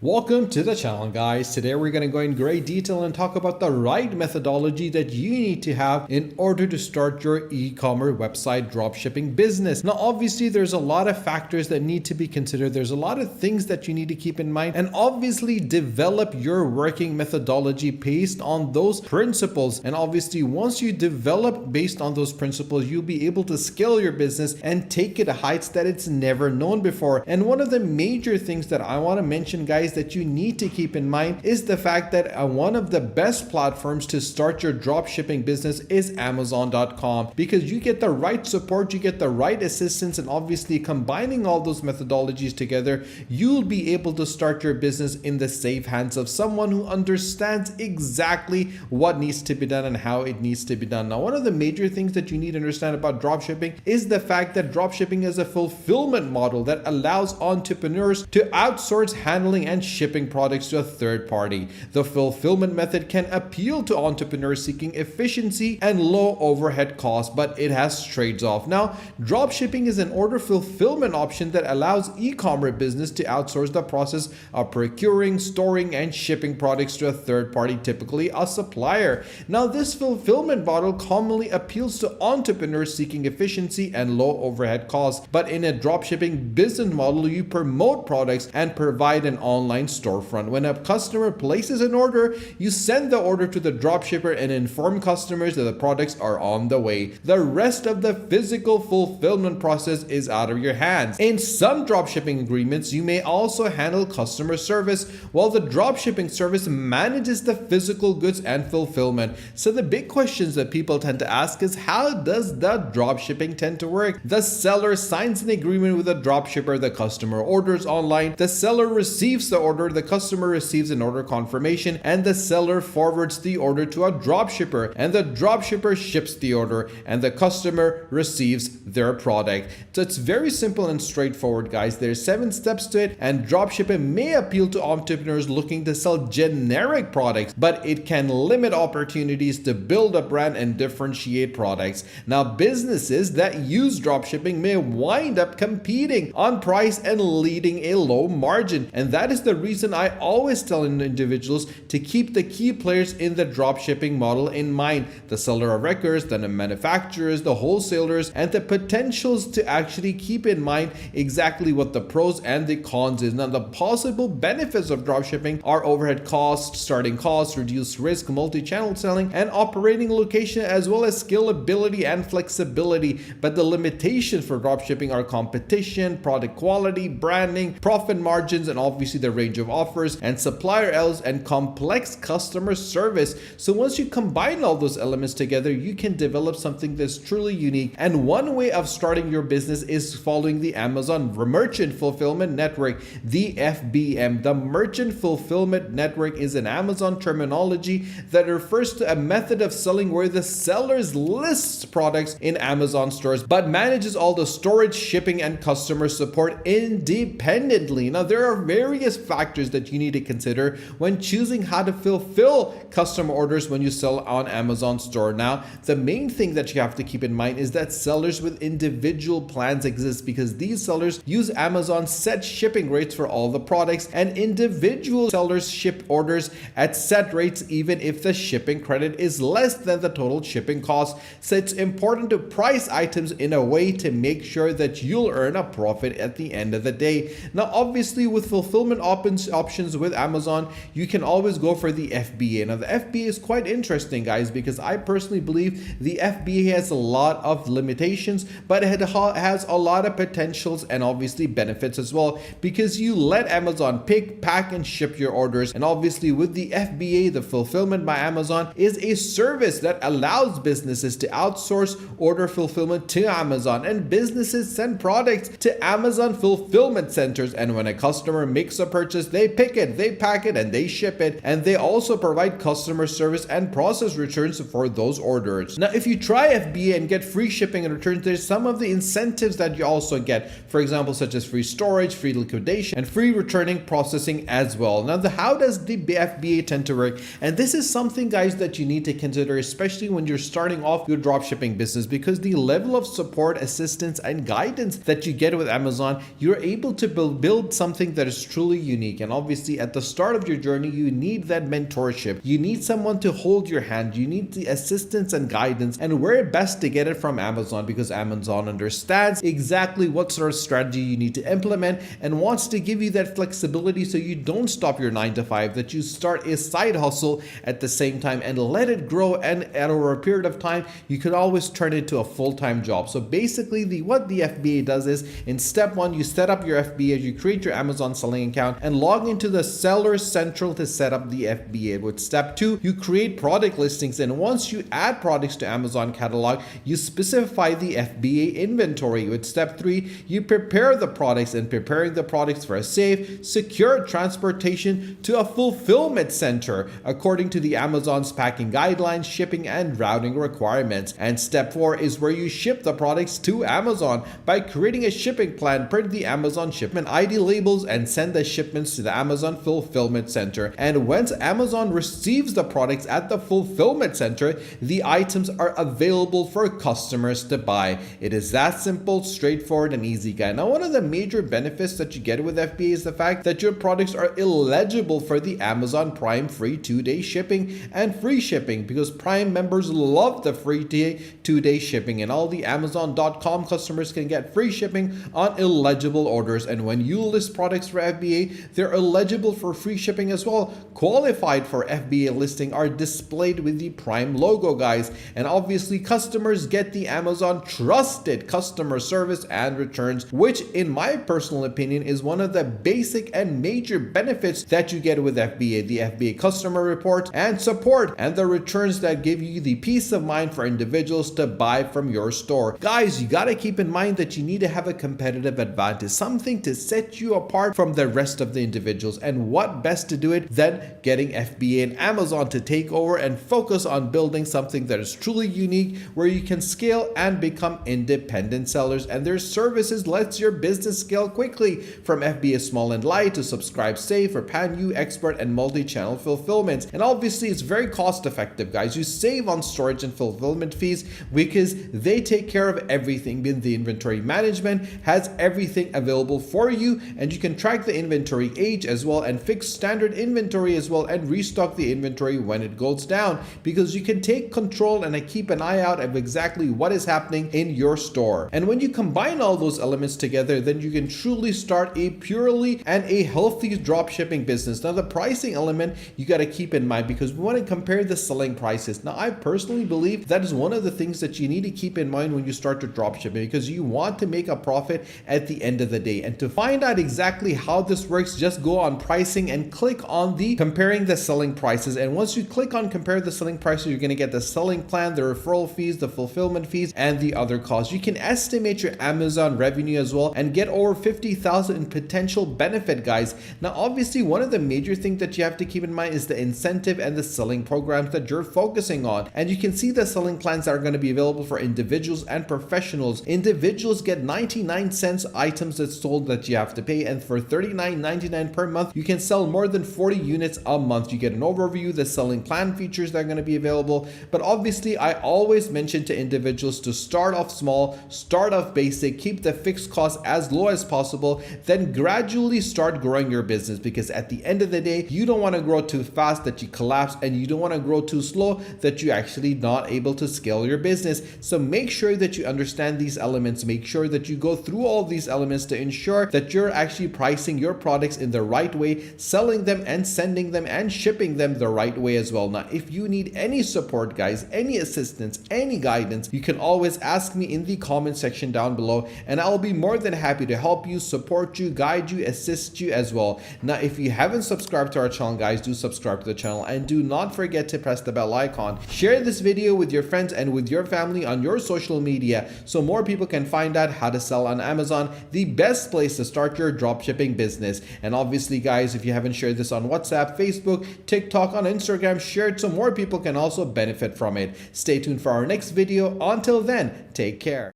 Welcome to the channel, guys. Today we're going to go in great detail and talk about the right methodology that you need to have in order to start your e-commerce website dropshipping business. Now, obviously, there's a lot of factors that need to be considered. There's a lot of things that you need to keep in mind, and obviously develop your working methodology based on those principles. And obviously, once you develop based on those principles, you'll be able to scale your business and take it to heights that it's never known before. And one of the major things that I want to mention, guys, that you need to keep in mind is the fact that one of the best platforms to start your dropshipping business is Amazon.com, because you get the right support, you get the right assistance, and obviously combining all those methodologies together, you'll be able to start your business in the safe hands of someone who understands exactly what needs to be done and how it needs to be done. Now, one of the major things that you need to understand about dropshipping is the fact that dropshipping is a fulfillment model that allows entrepreneurs to outsource handling and shipping products to a third party. The fulfillment method can appeal to entrepreneurs seeking efficiency and low overhead costs, but it has trades-off. Now, dropshipping is an order fulfillment option that allows e-commerce business to outsource the process of procuring, storing, and shipping products to a third party, typically a supplier. Now, this fulfillment model commonly appeals to entrepreneurs seeking efficiency and low overhead costs, but in a dropshipping business model, you promote products and provide an online storefront. When a customer places an order, you send the order to the dropshipper and inform customers that the products are on the way. The rest of the physical fulfillment process is out of your hands. In some dropshipping agreements, you may also handle customer service, while the dropshipping service manages the physical goods and fulfillment. So the big questions that people tend to ask is, how does the dropshipping tend to work? The seller signs an agreement with the dropshipper, the customer orders online, the seller receives the order, the customer receives an order confirmation, and the seller forwards the order to a dropshipper, and the dropshipper ships the order, and the customer receives their product. So it's very simple and straightforward, guys. There's 7 steps to it, and dropshipping may appeal to entrepreneurs looking to sell generic products, but it can limit opportunities to build a brand and differentiate products. Now, businesses that use dropshipping may wind up competing on price and leading a low margin, and that is the reason I always tell individuals to keep the key players in the dropshipping model in mind: the seller of records, the manufacturers, the wholesalers, and the potentials to actually keep in mind exactly what the pros and the cons is. Now, the possible benefits of dropshipping are overhead costs, starting costs, reduced risk, multi-channel selling, and operating location, as well as scalability and flexibility. But the limitations for dropshipping are competition, product quality, branding, profit margins, and obviously the range of offers and supplier L's and complex customer service. So once you combine all those elements together, you can develop something that's truly unique. And one way of starting your business is following the Amazon Merchant Fulfillment Network, the FBM. The Merchant Fulfillment Network is an Amazon terminology that refers to a method of selling where the sellers lists products in Amazon stores but manages all the storage, shipping, and customer support independently. Now, there are various factors that you need to consider when choosing how to fulfill customer orders when you sell on Amazon store. Now, the main thing that you have to keep in mind is that sellers with individual plans exist, because these sellers use Amazon's set shipping rates for all the products, and individual sellers ship orders at set rates even if the shipping credit is less than the total shipping cost. So it's important to price items in a way to make sure that you'll earn a profit at the end of the day. Now, obviously, with fulfillment options with Amazon, you can always go for the FBA. Now, the FBA is quite interesting, guys, because I personally believe the FBA has a lot of limitations, but it has a lot of potentials and obviously benefits as well, because you let Amazon pick, pack, and ship your orders. And obviously with the FBA, the fulfillment by Amazon is a service that allows businesses to outsource order fulfillment to Amazon, and businesses send products to Amazon fulfillment centers, and when a customer makes a purchase, they pick it, they pack it, and they ship it, and they also provide customer service and process returns for those orders. Now, if you try FBA and get free shipping and returns, there's some of the incentives that you also get, for example, such as free storage, free liquidation, and free returning processing as well. Now, how does the FBA tend to work? And this is something, guys, that you need to consider, especially when you're starting off your dropshipping business, because the level of support, assistance, and guidance that you get with Amazon, you're able to build something that is truly unique. And obviously at the start of your journey, you need that mentorship. You need someone to hold your hand. You need the assistance and guidance. And where best to get it from Amazon, because Amazon understands exactly what sort of strategy you need to implement and wants to give you that flexibility so you don't stop your 9 to 5, that you start a side hustle at the same time and let it grow, and over a period of time you could always turn it into a full-time job. So basically what the FBA does is, in step 1, you set up your FBA, you create your Amazon selling account and log into the Seller Central to set up the FBA. With step 2, you create product listings, and once you add products to Amazon catalog, you specify the FBA inventory. With step 3, you prepare the products, and preparing the products for a safe, secure transportation to a fulfillment center according to the Amazon's packing guidelines, shipping and routing requirements. And step 4 is where you ship the products to Amazon by creating a shipping plan, print the Amazon shipment ID labels, and send the shipments to the Amazon fulfillment center. And once Amazon receives the products at the fulfillment center, the items are available for customers to buy. It is that simple, straightforward, and easy, guys. Now, one of the major benefits that you get with FBA is the fact that your products are eligible for the Amazon Prime free 2-day shipping and free shipping, because Prime members love the free 2-day shipping, and all the Amazon.com customers can get free shipping on eligible orders. And when you list products for FBA, they're eligible for free shipping as well. Qualified for FBA listing are displayed with the Prime logo, guys. And obviously customers get the Amazon trusted customer service and returns, which in my personal opinion is one of the basic and major benefits that you get with FBA. The FBA customer report and support, and the returns that give you the peace of mind for individuals to buy from your store. Guys, you got to keep in mind that you need to have a competitive advantage, something to set you apart from the rest of the individuals. And what best to do it than getting FBA and Amazon to take over and focus on building something that is truly unique, where you can scale and become independent sellers, and their services lets your business scale quickly, from FBA Small and Light to Subscribe Safe or Pan-U Expert and multi-channel fulfillments. And obviously it's very cost effective, guys. You save on storage and fulfillment fees because they take care of everything. The inventory management has everything available for you, and you can track the inventory age as well, and fix standard inventory as well, and restock the inventory when it goes down, because you can take control and keep an eye out of exactly what is happening in your store. And when you combine all those elements together, then you can truly start a purely and a healthy dropshipping business. Now, the pricing element you got to keep in mind, because we want to compare the selling prices. Now, I personally believe that is one of the things that you need to keep in mind when you start to dropshipping, because you want to make a profit at the end of the day. And to find out exactly how this works, just go on pricing and click on the comparing the selling prices. And once you click on compare the selling prices, you're going to get the selling plan, the referral fees, the fulfillment fees, and the other costs. You can estimate your Amazon revenue as well and get over 50,000 in potential benefit, guys. Now, obviously, one of the major things that you have to keep in mind is the incentive and the selling programs that you're focusing on. And you can see the selling plans that are going to be available for individuals and professionals. Individuals get 99 cents items that's sold that you have to pay, and for $39.99 per month, you can sell more than 40 units a month. You get an overview, the selling plan features that are going to be available. But obviously, I always mention to individuals to start off small, start off basic, keep the fixed costs as low as possible, then gradually start growing your business, because at the end of the day, you don't want to grow too fast that you collapse, and you don't want to grow too slow that you're actually not able to scale your business. So make sure that you understand these elements. Make sure that you go through all these elements to ensure that you're actually pricing your products in the right way, selling them and sending them and shipping them the right way as well. Now, if you need any support, guys, any assistance, any guidance, you can always ask me in the comment section down below, and I'll be more than happy to help you, support you, guide you, assist you as well. Now, if you haven't subscribed to our channel, guys, do subscribe to the channel, and do not forget to press the bell icon. Share this video with your friends and with your family on your social media so more people can find out how to sell on Amazon, the best place to start your dropshipping business. And obviously, guys, if you haven't shared this on WhatsApp, Facebook, TikTok, on Instagram, share it so more people can also benefit from it. Stay tuned for our next video. Until then, take care.